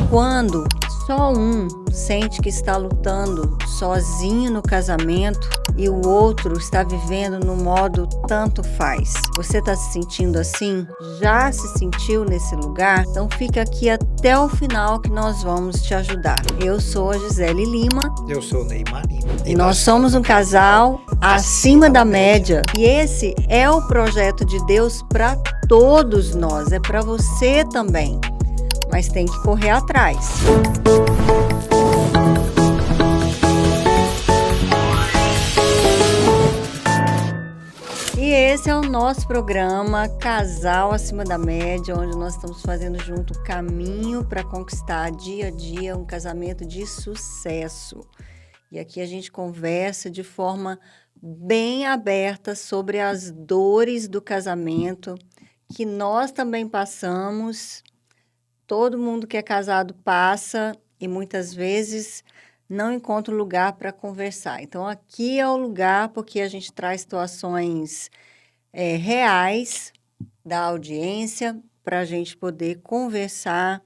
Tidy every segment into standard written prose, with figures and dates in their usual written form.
Quando só um sente que está lutando sozinho no casamento e o outro está vivendo no modo tanto faz. Você está se sentindo assim? Já se sentiu nesse lugar? Então fica aqui até o final que nós vamos te ajudar. Eu sou a Gisele Lima. Eu sou o Neymar Lima. E nós somos um casal acima da média. E esse é o projeto de Deus para todos nós, é para você também. Mas tem que correr atrás. E esse é o nosso programa Casal Acima da Média, onde nós estamos fazendo junto o caminho para conquistar dia a dia um casamento de sucesso. E aqui a gente conversa de forma bem aberta sobre as dores do casamento que nós também passamos. Todo mundo que é casado passa e muitas vezes não encontra um lugar para conversar. Então, aqui é o lugar porque a gente traz situações reais da audiência para a gente poder conversar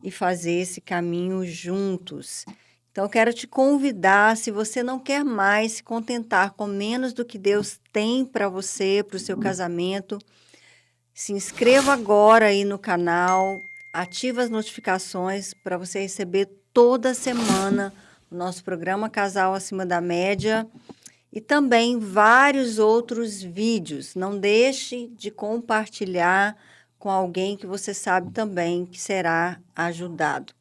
e fazer esse caminho juntos. Então, eu quero te convidar, se você não quer mais se contentar com menos do que Deus tem para você, para o seu casamento, se inscreva agora aí no canal, ativa as notificações para você receber toda semana o nosso programa Casal Acima da Média e também vários outros vídeos. Não deixe de compartilhar com alguém que você sabe também que será ajudado.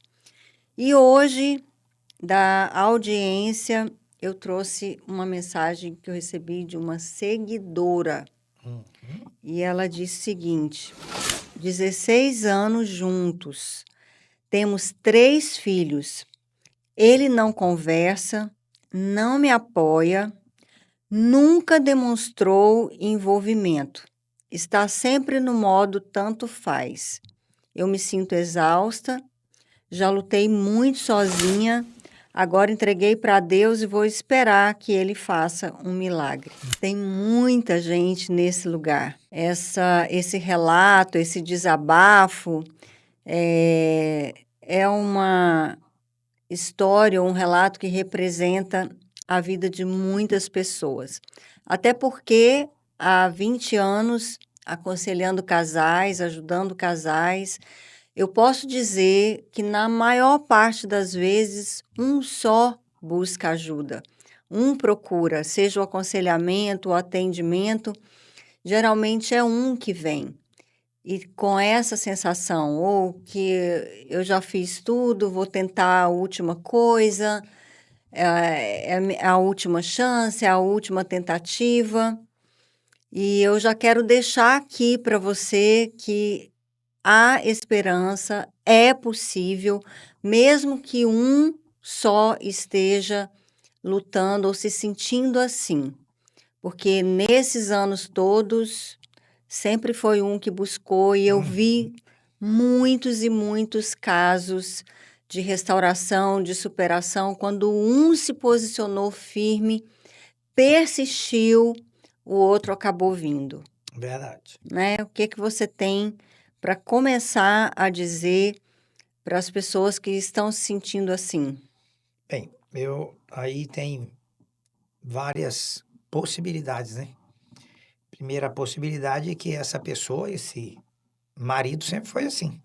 E hoje, da audiência, eu trouxe uma mensagem que eu recebi de uma seguidora. E ela disse o seguinte: 16 anos juntos, temos 3 filhos. Ele não conversa, não me apoia, nunca demonstrou envolvimento. Está sempre no modo tanto faz. Eu me sinto exausta, já lutei muito sozinha, agora entreguei para Deus e vou esperar que Ele faça um milagre. Tem muita gente nesse lugar. Esse relato, esse desabafo é uma história, um relato que representa a vida de muitas pessoas. Até porque há 20 anos, aconselhando casais, ajudando casais, eu posso dizer que na maior parte das vezes, um só busca ajuda. Um procura, seja o aconselhamento, o atendimento, geralmente é um que vem. E com essa sensação, ou que eu já fiz tudo, vou tentar a última coisa, é a última chance, é a última tentativa. E eu já quero deixar aqui para você que há esperança, é possível, mesmo que um só esteja lutando ou se sentindo assim. Porque nesses anos todos, sempre foi um que buscou e eu vi muitos e muitos casos de restauração, de superação, quando um se posicionou firme, persistiu, o outro acabou vindo. Verdade. Né? O que você tem para começar a dizer para as pessoas que estão se sentindo assim? Bem, aí tem várias possibilidades, né? Primeira possibilidade é que essa pessoa, esse marido, sempre foi assim.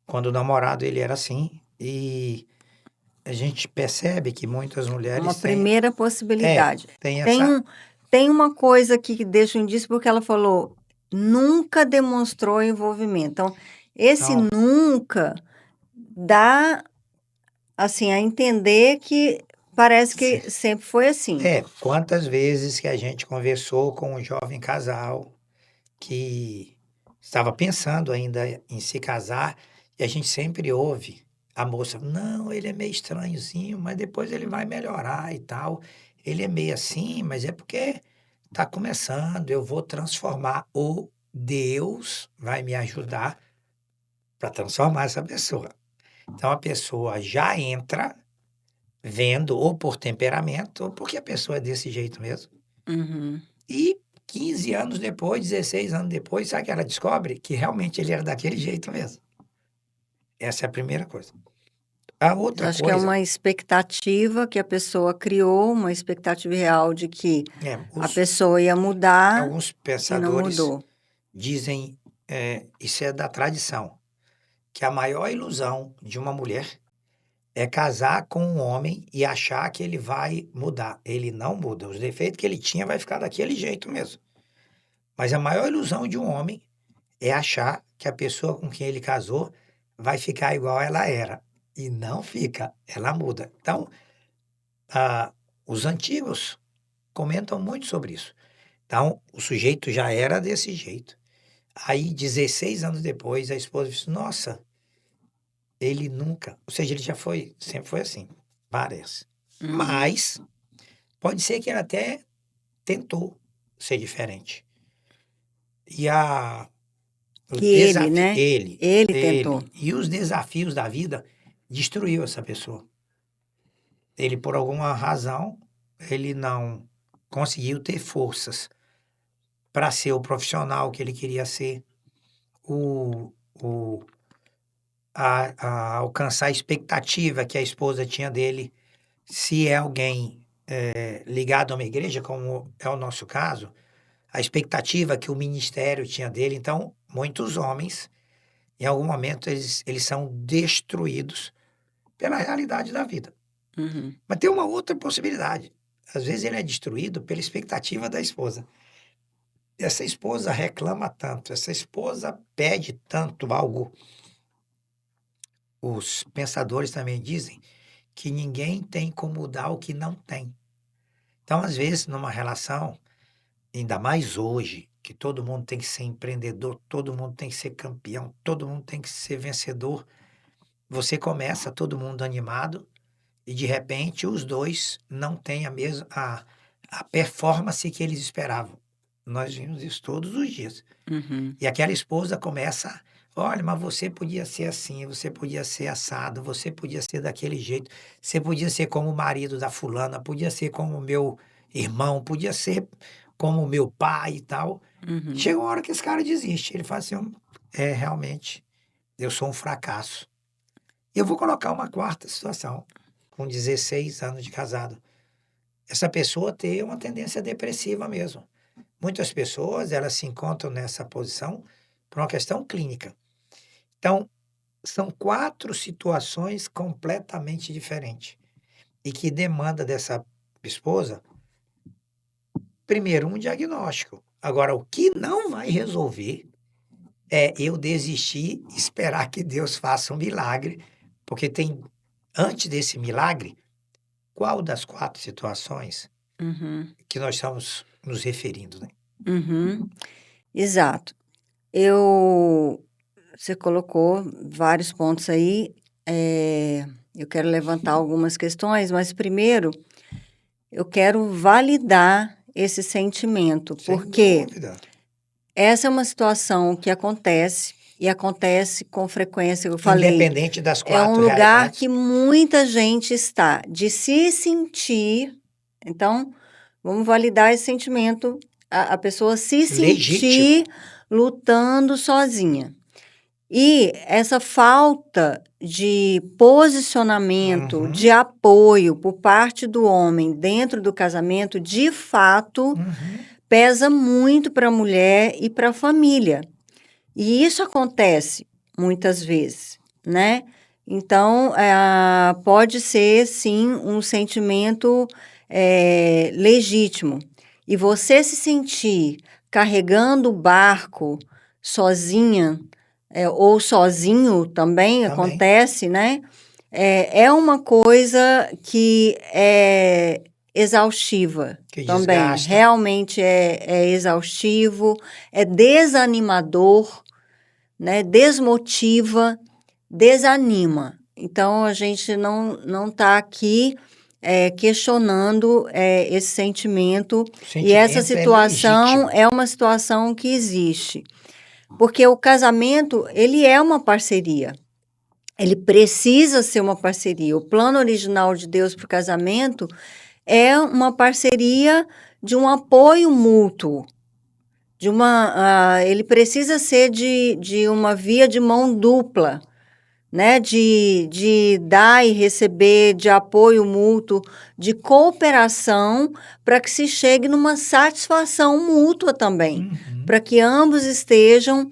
Quando o namorado ele era assim, e a gente percebe que muitas mulheres Uma têm... primeira possibilidade. Tem essa... Tem uma coisa aqui que deixa um indício, porque ela falou, nunca demonstrou envolvimento. Então, esse Não. nunca dá, assim, a entender que parece que sempre foi assim. Quantas vezes que a gente conversou com um jovem casal que estava pensando ainda em se casar, e a gente sempre ouve a moça, não, ele é meio estranhozinho, mas depois ele vai melhorar e tal. Ele é meio assim, mas é porque está começando, eu vou transformar, ou Deus vai me ajudar para transformar essa pessoa. Então a pessoa já entra vendo ou por temperamento, ou porque a pessoa é desse jeito mesmo. Uhum. E 15 anos depois, 16 anos depois, sabe que ela descobre que realmente ele era daquele jeito mesmo. Essa é a primeira coisa. A Eu outra acho que é coisa uma expectativa que a pessoa criou, uma expectativa real de que é, a pessoa ia mudar alguns e não pensadores mudou. dizem, isso é da tradição, que a maior ilusão de uma mulher é casar com um homem e achar que ele vai mudar. Ele não muda. Os defeitos que ele tinha vai ficar daquele jeito mesmo. Mas a maior ilusão de um homem é achar que a pessoa com quem ele casou vai ficar igual ela era. E não fica, ela muda. Então, os antigos comentam muito sobre isso. Então, o sujeito já era desse jeito. Aí, 16 anos depois, a esposa disse: Nossa, ele nunca. Ou seja, ele já foi, sempre foi assim, várias. Uhum. Mas, pode ser que ele até tentou ser diferente. E os Que ele, desafios. né? Ele tentou. E os desafios da vida destruiu essa pessoa. Ele, por alguma razão, ele não conseguiu ter forças para ser o profissional que ele queria ser, o, o, a alcançar a expectativa que a esposa tinha dele. Se é alguém ligado a uma igreja, como é o nosso caso, a expectativa que o ministério tinha dele. Então, muitos homens, em algum momento, eles são destruídos pela realidade da vida. Uhum. Mas tem uma outra possibilidade. Às vezes ele é destruído pela expectativa da esposa. Essa esposa reclama tanto, essa esposa pede tanto algo. Os pensadores também dizem que ninguém tem como mudar o que não tem. Então, às vezes, numa relação, ainda mais hoje, que todo mundo tem que ser empreendedor, todo mundo tem que ser campeão, todo mundo tem que ser vencedor, você começa todo mundo animado e, de repente, os dois não têm a performance que eles esperavam. Nós vimos isso todos os dias. Uhum. E aquela esposa começa, olha, mas você podia ser assim, você podia ser assado, você podia ser daquele jeito, você podia ser como o marido da fulana, podia ser como o meu irmão, podia ser como o meu pai e tal. Uhum. Chega uma hora que esse cara desiste, ele fala assim, realmente, eu sou um fracasso. E eu vou colocar uma quarta situação, com 16 anos de casado. Essa pessoa tem uma tendência depressiva mesmo. Muitas pessoas, elas se encontram nessa posição por uma questão clínica. Então, são 4 situações completamente diferentes e que demanda dessa esposa, primeiro, um diagnóstico. Agora, o que não vai resolver é eu desistir e esperar que Deus faça um milagre, porque tem, antes desse milagre, qual das 4 situações Uhum. que nós estamos nos referindo, né? Uhum. Exato. Eu, você colocou vários pontos aí. Eu quero levantar algumas questões, mas primeiro eu quero validar esse sentimento, Sem porque dúvida. essa é uma situação que acontece e acontece com frequência. Eu falei, Independente das é um 4 lugar realidades, que muita gente está, de se sentir. Então, vamos validar esse sentimento, a pessoa se sentir legítimo. lutando sozinha. E essa falta de posicionamento, de Uhum, apoio por parte do homem dentro do casamento, de fato, uhum. pesa muito para a mulher e para a família. E isso acontece muitas vezes, né? Então, pode ser, sim, um sentimento legítimo. E você se sentir carregando o barco sozinha, ou sozinho também Também. acontece, né? É uma coisa que é exaustiva Que também. desgasta. Realmente é exaustivo, é desanimador, né? Desmotiva, desanima. Então, a gente não está aqui questionando esse sentimento, O e essa sentimento é situação legítimo. é uma situação que existe. Porque o casamento, ele é uma parceria. Ele precisa ser uma parceria. O plano original de Deus para o casamento é uma parceria de um apoio mútuo, ele precisa ser de uma via de mão dupla, né? De dar e receber, de apoio mútuo, de cooperação, para que se chegue numa satisfação mútua também, Uhum. para que ambos estejam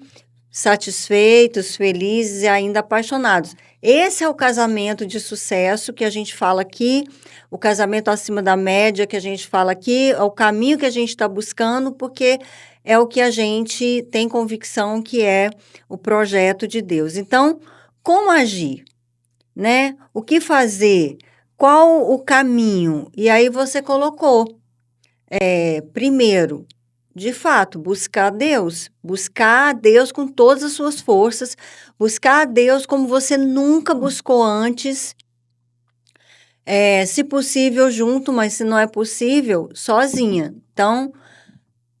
satisfeitos, felizes e ainda apaixonados. Esse é o casamento de sucesso que a gente fala aqui, o casamento acima da média que a gente fala aqui, é o caminho que a gente está buscando, porque é o que a gente tem convicção que é o projeto de Deus. Então, como agir, né? O que fazer? Qual o caminho? E aí você colocou, primeiro, de fato, buscar a Deus com todas as suas forças, buscar a Deus como você nunca buscou antes, se possível junto, mas se não é possível, sozinha. Então,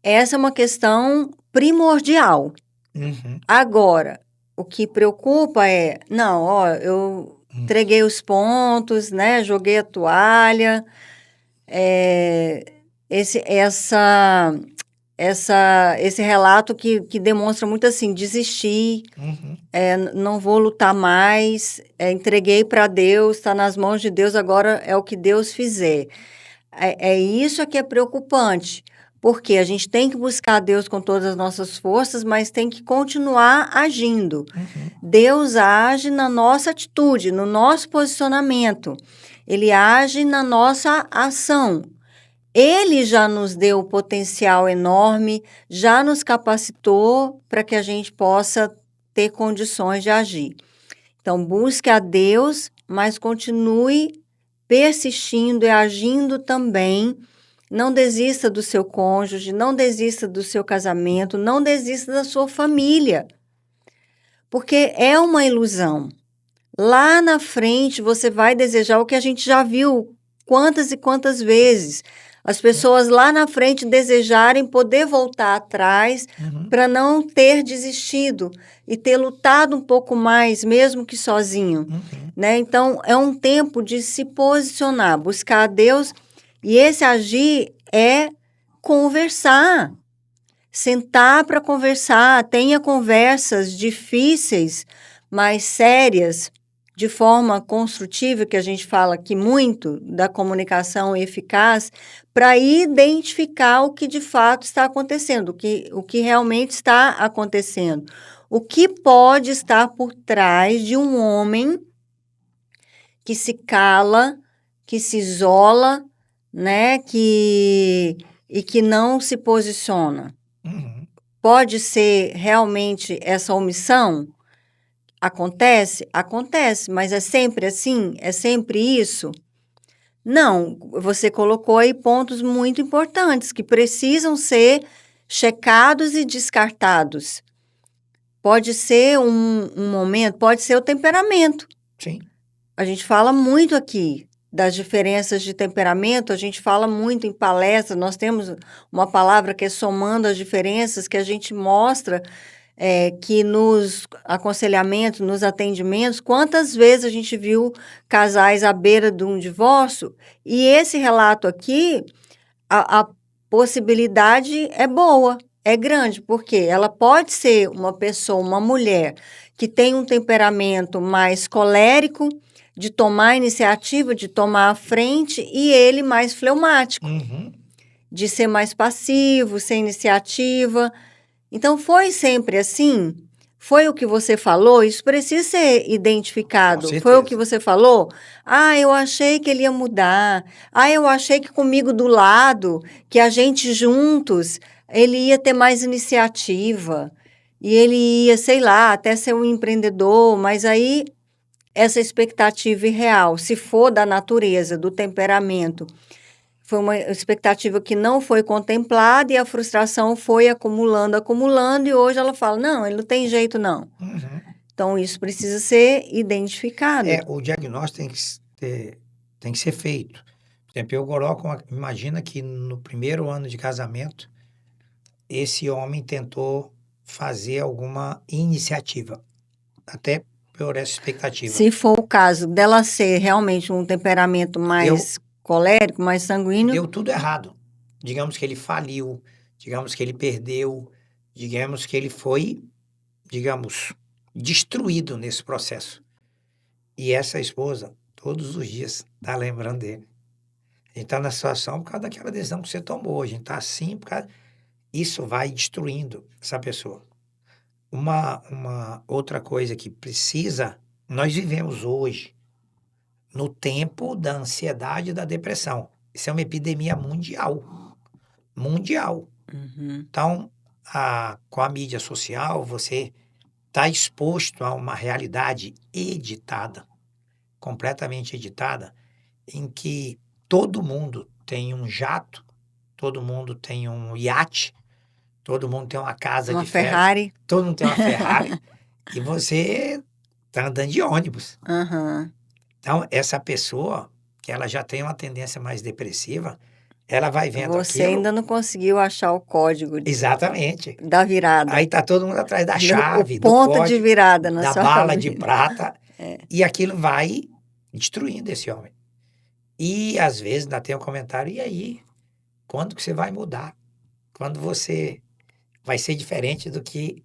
essa é uma questão primordial. Uhum. Agora, o que preocupa é, não, ó, eu entreguei os pontos, né? Joguei a toalha, é, esse, essa esse relato que demonstra muito assim, desistir, Uhum. não vou lutar mais, entreguei para Deus, está nas mãos de Deus, agora é o que Deus fizer. É isso que é preocupante, porque a gente tem que buscar Deus com todas as nossas forças, mas tem que continuar agindo. Uhum. Deus age na nossa atitude, no nosso posicionamento. Ele age na nossa ação. Ele já nos deu um potencial enorme, já nos capacitou para que a gente possa ter condições de agir. Então, busque a Deus, mas continue persistindo e agindo também. Não desista do seu cônjuge, não desista do seu casamento, não desista da sua família, porque é uma ilusão. Lá na frente você vai desejar o que a gente já viu quantas e quantas vezes. As pessoas lá na frente desejarem poder voltar atrás Uhum. para não ter desistido e ter lutado um pouco mais, mesmo que sozinho, Uhum. né? Então, é um tempo de se posicionar, buscar a Deus, e esse agir é conversar, sentar para conversar, tenha conversas difíceis, mas sérias, de forma construtiva, que a gente fala aqui muito da comunicação eficaz, para identificar o que de fato está acontecendo, o que realmente está acontecendo. O que pode estar por trás de um homem que se cala, que se isola, né, e que não se posiciona. Uhum. Pode ser realmente essa omissão? Acontece? Acontece, mas é sempre assim? É sempre isso? Não, você colocou aí pontos muito importantes que precisam ser checados e descartados. Pode ser um momento, pode ser o temperamento. Sim. A gente fala muito aqui das diferenças de temperamento, a gente fala muito em palestras, nós temos uma palavra que é somando as diferenças, que a gente mostra que nos aconselhamentos, nos atendimentos, quantas vezes a gente viu casais à beira de um divórcio, e esse relato aqui, a possibilidade é boa, é grande, porque ela pode ser uma pessoa, uma mulher, que tem um temperamento mais colérico, de tomar a iniciativa, de tomar a frente, e ele mais fleumático, Uhum. de ser mais passivo, sem iniciativa. Então, foi sempre assim? Foi o que você falou? Isso precisa ser Com identificado. Foi o que certeza. você falou? Ah, eu achei que ele ia mudar. Ah, eu achei que comigo do lado, que a gente juntos, ele ia ter mais iniciativa. E ele ia, sei lá, até ser um empreendedor. Mas aí, essa expectativa irreal, se for da natureza, do temperamento, foi uma expectativa que não foi contemplada e a frustração foi acumulando, acumulando, e hoje ela fala: não, ele não tem jeito, não. Uhum. Então, isso precisa ser identificado. O diagnóstico tem que ser feito. Por exemplo, eu coloco, imagina que no primeiro ano de casamento, esse homem tentou fazer alguma iniciativa, até por essa expectativa. Se for o caso dela ser realmente um temperamento Deu, mais colérico, mais sanguíneo, deu tudo errado. Digamos que ele faliu, digamos que ele perdeu, digamos que ele foi, digamos, destruído nesse processo. E essa esposa, todos os dias, tá lembrando dele. A gente tá na situação por causa daquela decisão que você tomou. A gente tá assim por causa... Isso vai destruindo essa pessoa. Uma outra coisa que precisa... Nós vivemos hoje no tempo da ansiedade e da depressão. Isso é uma epidemia mundial. Mundial. Uhum. Então, com a mídia social, você está exposto a uma realidade editada, completamente editada, em que todo mundo tem um jato, todo mundo tem um iate, todo mundo tem uma casa Uma de férias, Ferrari. todo mundo tem uma Ferrari, e você está andando de ônibus. Aham. Então, essa pessoa, que ela já tem uma tendência mais depressiva, ela vai vendo Você aquilo. ainda não conseguiu achar o código Exatamente. da virada. Aí tá todo mundo atrás da O chave, do ponto de código, virada na da sua bala de vida. prata, É. e aquilo vai destruindo esse homem. E às vezes ainda tem um comentário, e aí? Quando que você vai mudar? Quando você vai ser diferente do que...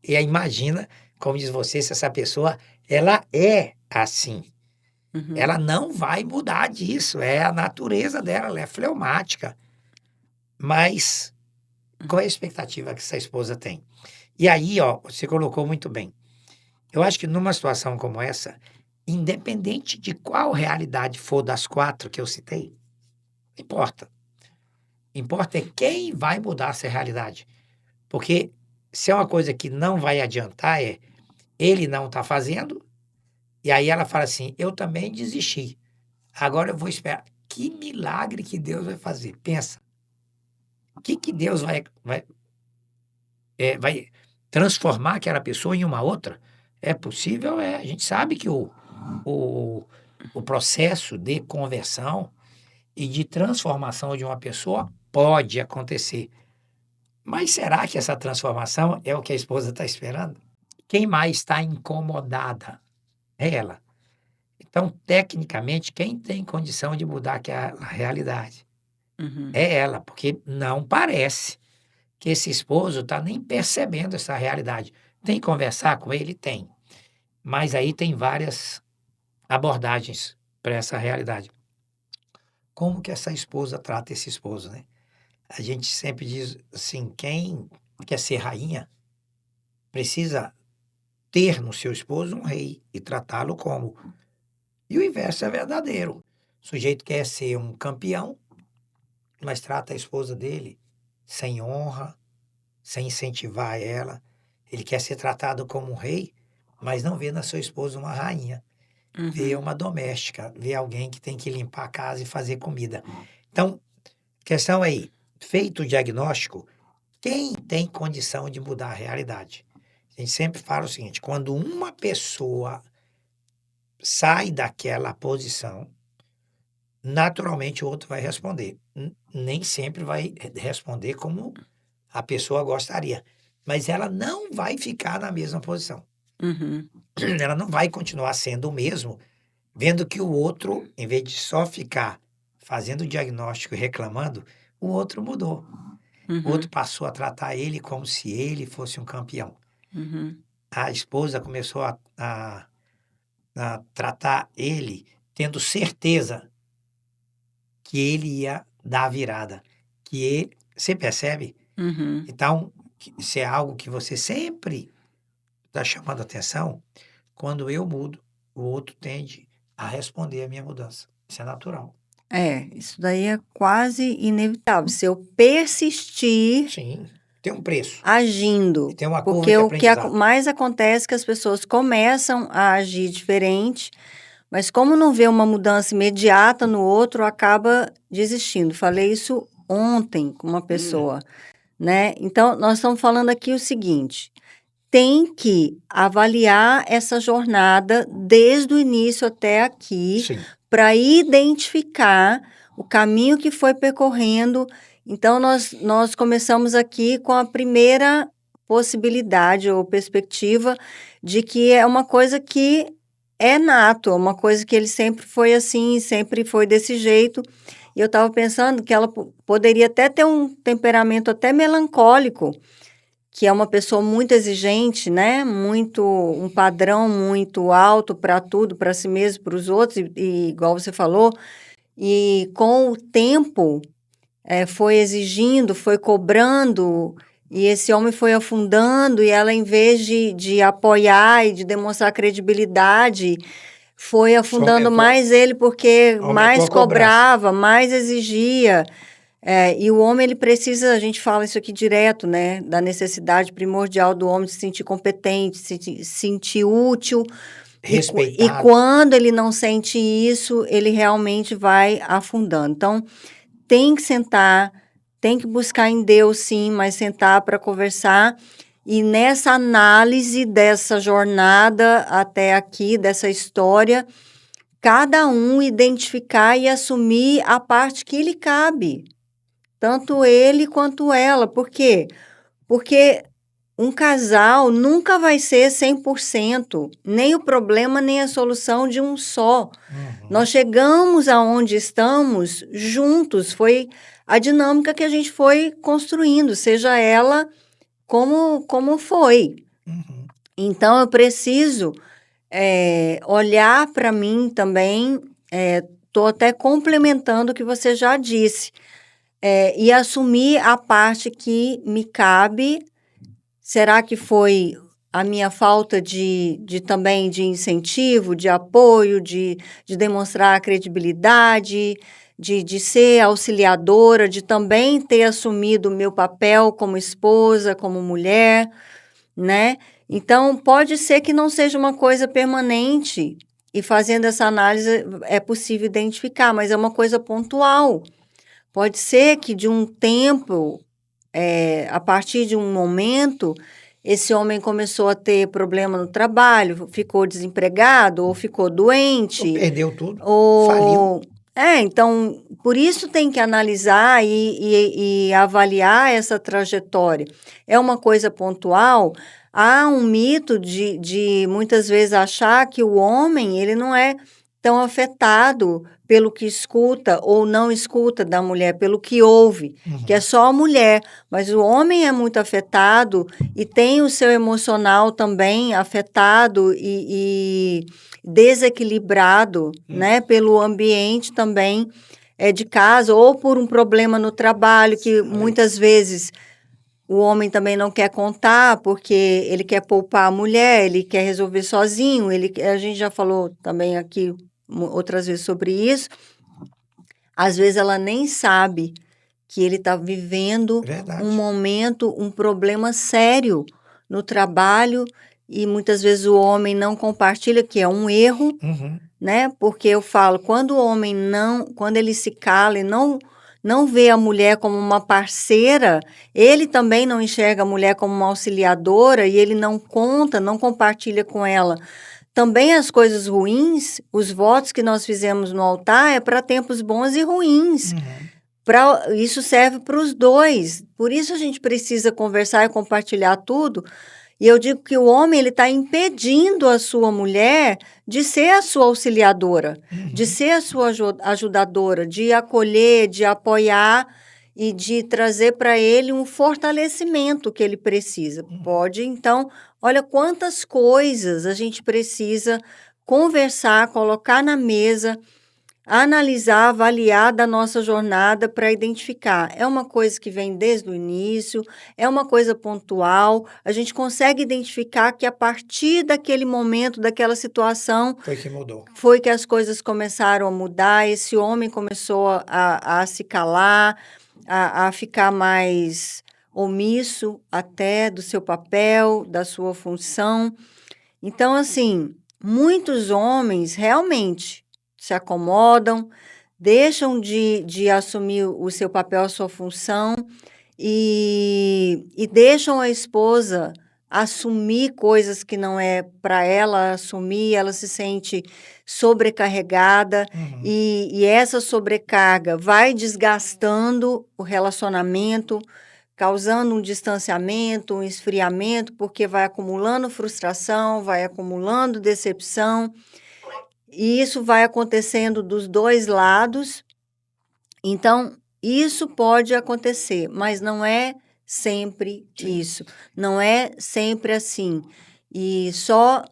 E aí imagina, como diz você, se essa pessoa, ela é assim. Uhum. Ela não vai mudar disso, é a natureza dela, ela é fleumática. Mas qual é a expectativa que essa esposa tem? E aí, ó, você colocou muito bem. Eu acho que numa situação como essa, independente de qual realidade for das 4 que eu citei, não importa. Importa é quem vai mudar essa realidade. Porque se é uma coisa que não vai adiantar, ele não está fazendo, e aí ela fala assim, eu também desisti. Agora eu vou esperar. Que milagre que Deus vai fazer? Pensa. O que Deus vai transformar aquela pessoa em uma outra? É possível? É. A gente sabe que o, o processo de conversão e de transformação de uma pessoa pode acontecer. Mas será que essa transformação é o que a esposa está esperando? Quem mais está incomodada? É ela. Então, tecnicamente, quem tem condição de mudar aquela realidade? Uhum. É ela, porque não parece que esse esposo está nem percebendo essa realidade. Tem que conversar com ele? Tem. Mas aí tem várias abordagens para essa realidade. Como que essa esposa trata esse esposo, né? A gente sempre diz assim, quem quer ser rainha precisa ter no seu esposo um rei e tratá-lo como. E o inverso é verdadeiro. O sujeito quer ser um campeão, mas trata a esposa dele sem honra, sem incentivar ela. Ele quer ser tratado como um rei, mas não vê na sua esposa uma rainha. Vê Uhum. uma doméstica, vê alguém que tem que limpar a casa e fazer comida. Então, a questão aí, feito o diagnóstico, quem tem condição de mudar a realidade? A gente sempre fala o seguinte, quando uma pessoa sai daquela posição, naturalmente o outro vai responder. Nem sempre vai responder como a pessoa gostaria, mas ela não vai ficar na mesma posição. Uhum. Ela não vai continuar sendo o mesmo, vendo que o outro, em vez de só ficar fazendo o diagnóstico e reclamando, o outro mudou. O outro Uhum. passou a tratar ele como se ele fosse um campeão. Uhum. A esposa começou a tratar ele tendo certeza que ele ia dar a virada. Que ele, você percebe? Uhum. Então, isso é algo que você sempre está chamando atenção. Quando eu mudo, o outro tende a responder à minha mudança. Isso é natural. É, isso daí é quase inevitável. Se eu persistir Sim, tem um preço. E agindo, tem uma curva porque de o que aprendizado. mais acontece é que as pessoas começam a agir diferente, mas como não vê uma mudança imediata no outro, acaba desistindo. Falei isso ontem com uma pessoa, né? Então, nós estamos falando aqui o seguinte: tem que avaliar essa jornada desde o início até aqui, Sim, para identificar o caminho que foi percorrendo. Então, nós começamos aqui com a primeira possibilidade ou perspectiva de que é uma coisa que é nato, é uma coisa que ele sempre foi assim, sempre foi desse jeito. E eu estava pensando que ela poderia até ter um temperamento até melancólico, que é uma pessoa muito exigente, né? Um padrão muito alto para tudo, para si mesmo, para os outros, e igual você falou, e com o tempo foi exigindo, foi cobrando, e esse homem foi afundando, e ela, em vez de apoiar e de demonstrar credibilidade, foi afundando mais ele, porque aumentou mais a cobrança. cobrava, mais exigia. E o homem, ele precisa, a gente fala isso aqui direto, né? Da necessidade primordial do homem de se sentir competente, se sentir útil. E Respeitado. quando ele não sente isso, ele realmente vai afundando. Então, tem que sentar, tem que buscar em Deus, sim, mas sentar para conversar. E nessa análise dessa jornada até aqui, dessa história, cada um identificar e assumir a parte que lhe cabe. Tanto ele quanto ela. Por quê? Porque um casal nunca vai ser 100%, nem o problema, nem a solução de um só. Nós chegamos aonde estamos juntos, foi a dinâmica que a gente foi construindo, seja ela como foi. Então, eu preciso olhar para mim também, estou até complementando o que você já disse, e assumir a parte que me cabe. Será que foi a minha falta também de incentivo, de apoio, de demonstrar credibilidade, de ser auxiliadora, de também ter assumido o meu papel como esposa, como mulher, né? Então, pode ser que não seja uma coisa permanente, e fazendo essa análise é possível identificar, mas é uma coisa pontual. Pode ser que de um tempo, a partir de um momento, esse homem começou a ter problema no trabalho, ficou desempregado, ou ficou doente. Ou perdeu tudo, ou... faliu. Então, por isso tem que analisar e avaliar essa trajetória. É uma coisa pontual. Há um mito de muitas vezes achar que o homem, ele não é tão afetado pelo que escuta ou não escuta da mulher, pelo que ouve, que é só a mulher. Mas o homem é muito afetado e tem o seu emocional também afetado e desequilibrado, né, pelo ambiente também de casa, ou por um problema no trabalho, que muitas vezes o homem também não quer contar, porque ele quer poupar a mulher, ele quer resolver sozinho. A gente já falou também aqui outras vezes sobre isso. Às vezes ela nem sabe que ele está vivendo um momento, um problema sério no trabalho, e muitas vezes o homem não compartilha, que é um erro, né? Porque eu falo, quando o homem quando ele se cala e não vê a mulher como uma parceira, ele também não enxerga a mulher como uma auxiliadora, e ele não conta, não compartilha com ela também as coisas ruins. Os votos que nós fizemos no altar é para tempos bons e ruins. Isso serve para os dois. Por isso a gente precisa conversar e compartilhar tudo. E eu digo que o homem, ele está impedindo a sua mulher de ser a sua auxiliadora, de ser a sua ajudadora, de acolher, de apoiar e de trazer para ele um fortalecimento que ele precisa. Pode, então, olha quantas coisas a gente precisa conversar, colocar na mesa, analisar, avaliar da nossa jornada para identificar. É uma coisa que vem desde o início, é uma coisa pontual, a gente consegue identificar que a partir daquele momento, daquela situação, foi que mudou. Foi que as coisas começaram a mudar, esse homem começou a se calar, a ficar mais omisso até do seu papel, da sua função. Então, assim, muitos homens realmente se acomodam, deixam de assumir o seu papel, a sua função, e deixam a esposa assumir coisas que não é para ela assumir. Ela se sente sobrecarregada, e essa sobrecarga vai desgastando o relacionamento, causando um distanciamento, um esfriamento, porque vai acumulando frustração, vai acumulando decepção, e isso vai acontecendo dos dois lados. Então, isso pode acontecer, mas não é sempre Sim. isso. Não é sempre assim. E só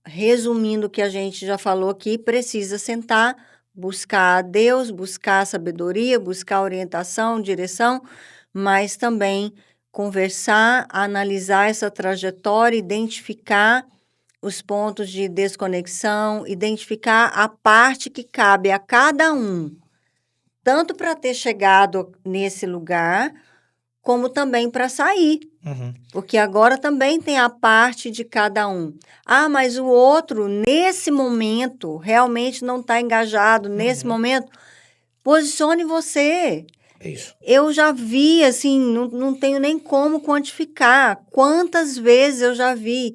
resumindo o que a gente já falou aqui, precisa sentar, buscar a Deus, buscar sabedoria, buscar orientação, direção, mas também conversar, analisar essa trajetória, identificar os pontos de desconexão, identificar a parte que cabe a cada um, tanto para ter chegado nesse lugar, como também para sair. Uhum. Porque agora também tem a parte de cada um. Ah, mas o outro, nesse momento, realmente não está engajado. Nesse Uhum. momento, posicione você. É isso. Eu já vi, assim, não tenho nem como quantificar quantas vezes eu já vi.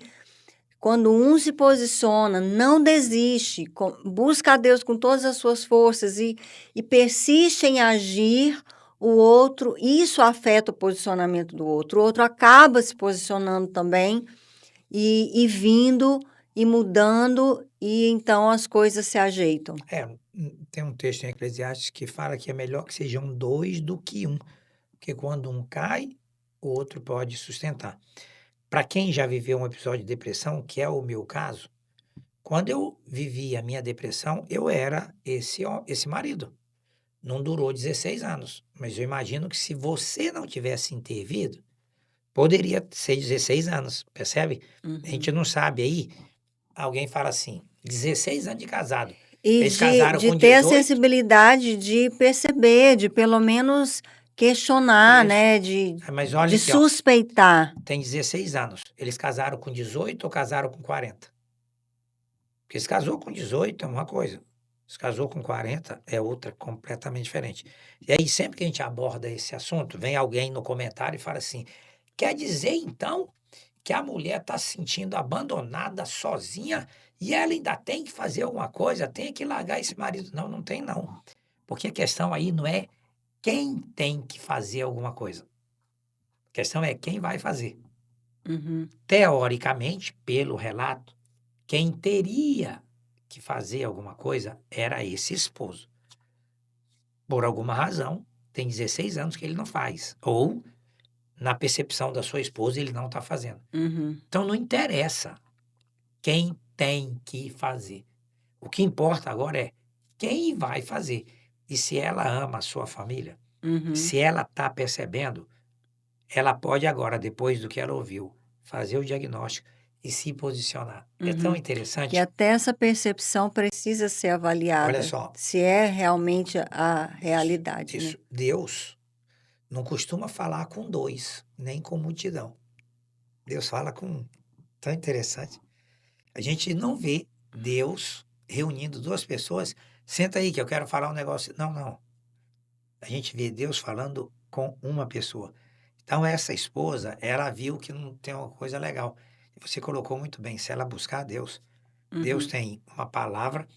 Quando um se posiciona, não desiste, busca a Deus com todas as suas forças e persiste em agir, o outro, isso afeta o posicionamento do outro. O outro acaba se posicionando também e vindo e mudando, e então as coisas se ajeitam. Tem um texto em Eclesiastes que fala que é melhor que sejam dois do que um, porque quando um cai, o outro pode sustentar. Para quem já viveu um episódio de depressão, que é o meu caso, quando eu vivi a minha depressão, eu era esse marido. Não durou 16 anos, mas eu imagino que se você não tivesse intervido, poderia ser 16 anos, percebe? A gente não sabe aí, alguém fala assim, 16 anos de casado. E Eles casaram de com ter a 18? sensibilidade de perceber, de pelo menos questionar, Isso. né? Mas olha De aqui, ó, suspeitar. tem 16 anos. Eles casaram com 18 ou casaram com 40? Porque se casou com 18 é uma coisa, se casou com 40 é outra completamente diferente. E aí, sempre que a gente aborda esse assunto, vem alguém no comentário e fala assim: quer dizer então que a mulher está se sentindo abandonada, sozinha, e ela ainda tem que fazer alguma coisa, tem que largar esse marido? Não, não tem não. Porque a questão aí não é quem tem que fazer alguma coisa. A questão é quem vai fazer. Uhum. Teoricamente, pelo relato, quem teria que fazer alguma coisa era esse esposo. Por alguma razão, tem 16 anos que ele não faz. Ou, na percepção da sua esposa, ele não está fazendo. Uhum. Então, não interessa quem tem que fazer. O que importa agora é quem vai fazer. E se ela ama a sua família, Uhum. se ela está percebendo, ela pode agora, depois do que ela ouviu, fazer o diagnóstico e se posicionar. É tão Uhum. Que interessante. até essa percepção precisa ser Olha avaliada, só, se é realmente a isso, realidade, né? isso. Deus não costuma falar com dois, nem com multidão. Deus fala com... Tão interessante. A gente não vê Deus reunindo duas pessoas. Senta aí que eu quero falar um negócio. Não, não. A gente vê Deus falando com uma pessoa. Então, essa esposa, ela viu que não tem uma coisa legal. E você colocou muito bem, se ela buscar Deus, Deus Uhum. tem uma palavra,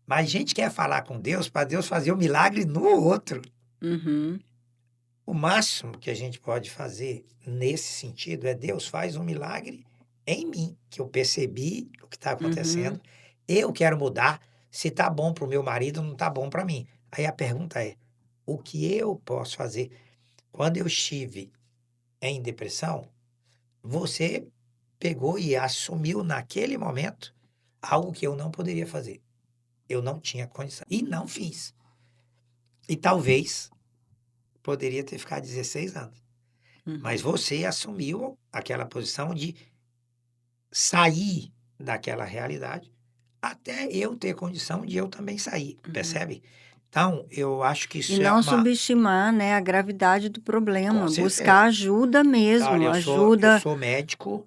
mas a gente quer falar com Deus para Deus fazer o milagre no outro. Uhum. O máximo que a gente pode fazer nesse sentido é Deus faz um milagre em mim, que eu percebi o que está Uhum. acontecendo, eu quero mudar, se está bom para o meu marido, não está bom para mim. Aí a pergunta é, o que eu posso fazer? Quando eu estive em depressão, você pegou e assumiu naquele momento algo que eu não poderia fazer. Eu não tinha condição e não fiz. E talvez poderia ter ficado 16 anos. Mas Uhum. você assumiu aquela posição de sair daquela realidade até eu ter condição de eu também sair, Uhum. percebe? Então, eu acho que E isso é não uma... subestimar, né, a gravidade do Com problema, buscar certeza. ajuda Olha, mesmo, eu sou médico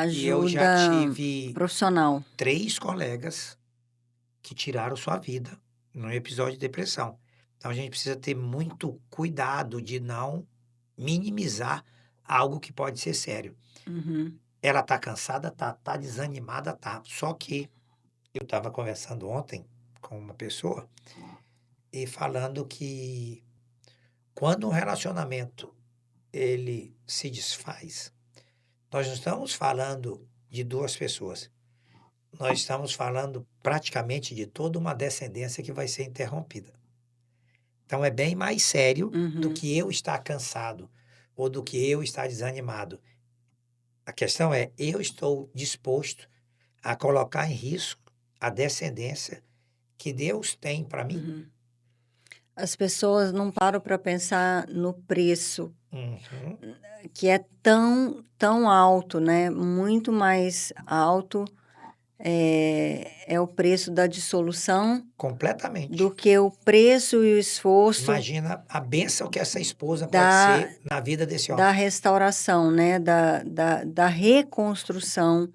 e eu já ajuda tive profissional. 3 colegas que tiraram sua vida num episódio de depressão. Então, a gente precisa ter muito cuidado de não minimizar algo que pode ser sério. Uhum. Ela tá cansada? Tá desanimada? Tá. Só que eu estava conversando ontem com uma pessoa e falando que quando um relacionamento ele se desfaz, nós não estamos falando de 2 pessoas. Nós estamos falando praticamente de toda uma descendência que vai ser interrompida. Então é bem mais sério do Uhum. que eu estar cansado ou do que eu estar desanimado. A questão é, eu estou disposto a colocar em risco a descendência que Deus tem para mim? Uhum. As pessoas não param para pensar no preço, Uhum. que é tão alto, né? Muito mais alto é o preço da dissolução Completamente. do que o preço e o esforço Imagina a bênção que essa esposa pode da, ser na vida desse da homem. restauração, né? Da reconstrução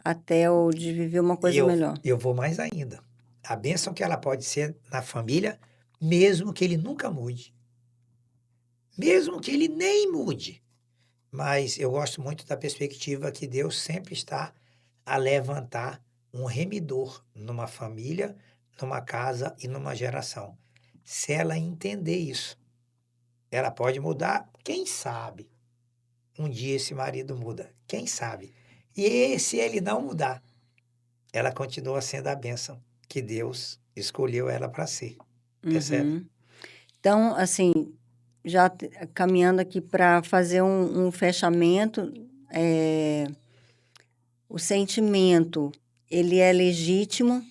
até o de viver uma E coisa melhor. eu vou mais ainda. A bênção que ela pode ser na família, mesmo que ele nunca mude. Mesmo que ele nem mude. Mas eu gosto muito da perspectiva que Deus sempre está a levantar um remidor numa família, numa casa e numa geração. Se ela entender isso, ela pode mudar, quem sabe? Um dia esse marido muda, quem sabe? E se ele não mudar, ela continua sendo a bênção que Deus escolheu ela para ser. Percebe? Uhum. Então, assim, já caminhando aqui para fazer um fechamento, o sentimento, ele é legítimo,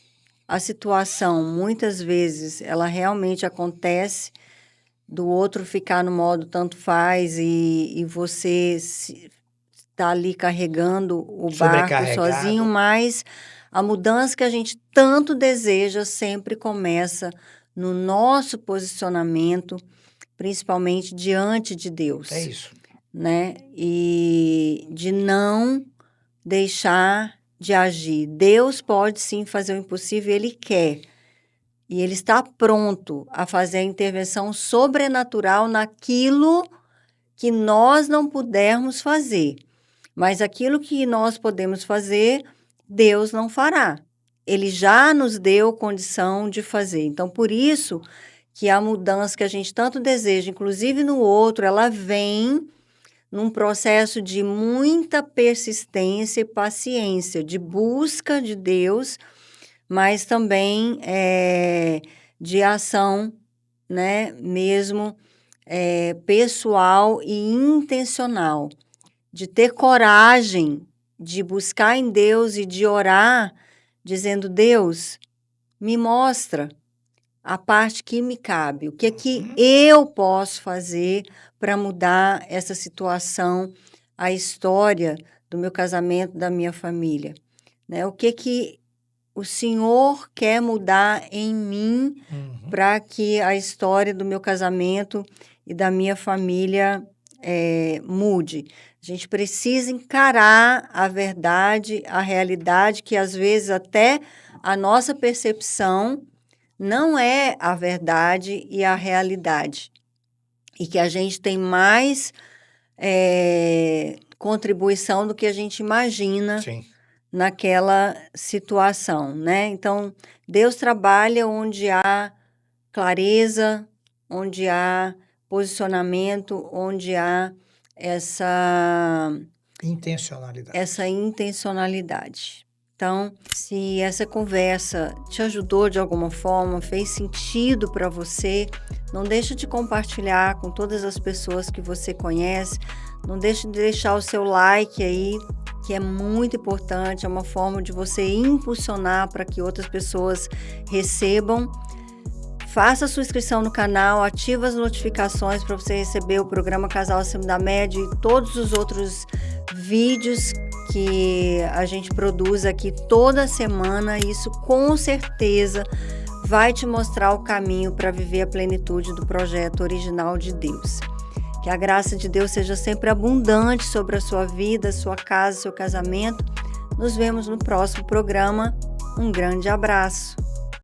a situação, muitas vezes, ela realmente acontece, do outro ficar no modo tanto faz e você está ali carregando o barco sozinho, Sobrecarregado. mas a mudança que a gente tanto deseja sempre começa no nosso posicionamento, principalmente diante de Deus, É isso. né? E de não deixar de agir. Deus pode sim fazer o impossível, Ele quer. E Ele está pronto a fazer a intervenção sobrenatural naquilo que nós não pudermos fazer. Mas aquilo que nós podemos fazer, Deus não fará. Ele já nos deu condição de fazer. Então, por isso que a mudança que a gente tanto deseja, inclusive no outro, ela vem num processo de muita persistência e paciência, de busca de Deus, mas também de ação, né, mesmo pessoal e intencional, de ter coragem de buscar em Deus e de orar, dizendo, Deus, me mostra a parte que me cabe, o que é que eu posso fazer para mudar essa situação, a história do meu casamento, da minha família, né? O que o Senhor quer mudar em mim para que a história do meu casamento e da minha família mude. A gente precisa encarar a verdade, a realidade, que às vezes até a nossa percepção não é a verdade e a realidade. E que a gente tem mais contribuição do que a gente imagina Sim. naquela situação, né? Então, Deus trabalha onde há clareza, onde há posicionamento, onde há essa intencionalidade. Então, se essa conversa te ajudou de alguma forma, fez sentido para você, não deixe de compartilhar com todas as pessoas que você conhece, não deixe de deixar o seu like aí, que é muito importante, é uma forma de você impulsionar para que outras pessoas recebam. Faça a sua inscrição no canal, ative as notificações para você receber o programa Casal Acima da Média e todos os outros vídeos que a gente produz aqui toda semana. Isso com certeza vai te mostrar o caminho para viver a plenitude do projeto original de Deus. Que a graça de Deus seja sempre abundante sobre a sua vida, sua casa, seu casamento. Nos vemos no próximo programa. Um grande abraço.